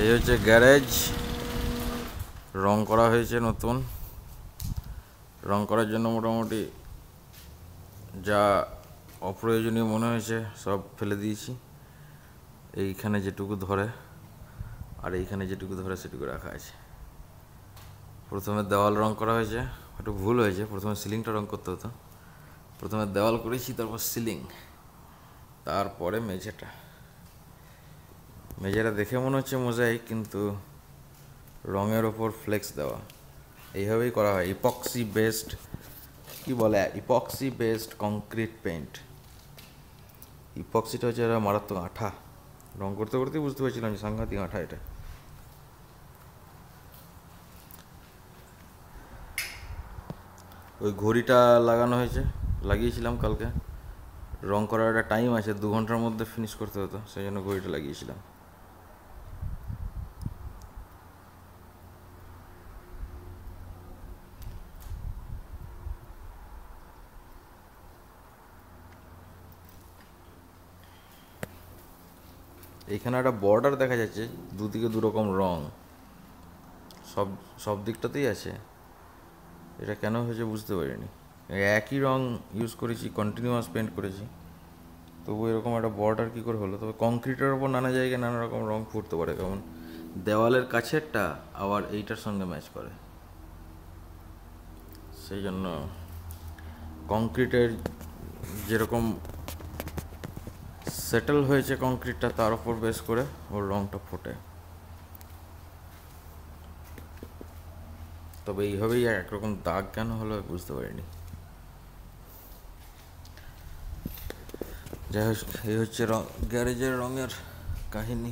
এই হচ্ছে গ্যারেজ, রং করা হয়েছে নতুন। রং করার জন্য মোটামুটি যা অপ্রয়োজনীয় মনে হয়েছে সব ফেলে দিয়েছি। এইখানে যেটুকু ধরে আর এইখানে যেটুকু ধরে সেটুকু রাখা আছে। প্রথমে দেওয়াল রং করা হয়েছে, একটু ভুল হয়েছে, প্রথমে সিলিংটা রং করতে হতো। প্রথমে দেওয়াল করেছি, তারপর সিলিং, তারপরে মেঝেটা দেখে মনে হচ্ছে মোজাইক, কিন্তু রঙের ওপর ফ্লেক্স দেওয়া। এইভাবেই করা হয়। ইপক্সি বেসড, কি বলে, ইপক্সি বেসড কংক্রিট পেইন্ট। ইপক্সিটা হচ্ছে একটা মারাত্মক আঠা। রং করতে করতেই বুঝতে পারছিলাম যে সাংঘাতিক আঠা এটা। ওই ঘড়িটা লাগানো হয়েছে, লাগিয়েছিলাম কালকে। রং করার একটা টাইম আছে, 2 ঘন্টার মধ্যে ফিনিশ করতে হতো, সেই জন্য ঘড়িটা লাগিয়েছিলাম। এইখানে একটা বর্ডার দেখা যাচ্ছে, দুদিকে দুরকম রং, সব সব দিকটাতেই আছে। এটা কেন হয়েছে বুঝতে পারিনি। একই রং ইউজ করেছি, কন্টিনিউয়াস পেন্ট করেছি, তবু এরকম একটা বর্ডার কী করে হলো? তবে কংক্রিটের ওপর নানা জায়গায় নানা রকম রং ফুটতে পারে, যেমন দেওয়ালের কাছেরটা আবার এইটার সঙ্গে ম্যাচ করে। সেই জন্য কংক্রিটের যেরকম সেটেল হয়েছে কংক্রিটটা, তার উপর বেস করে ওর রংটা ফোটে। তবে এইভাবেই একরকম দাগ কেন হলো বুঝতে পারিনি। যাই হোক, এই হচ্ছে গ্যারেজের রঙের কাহিনী।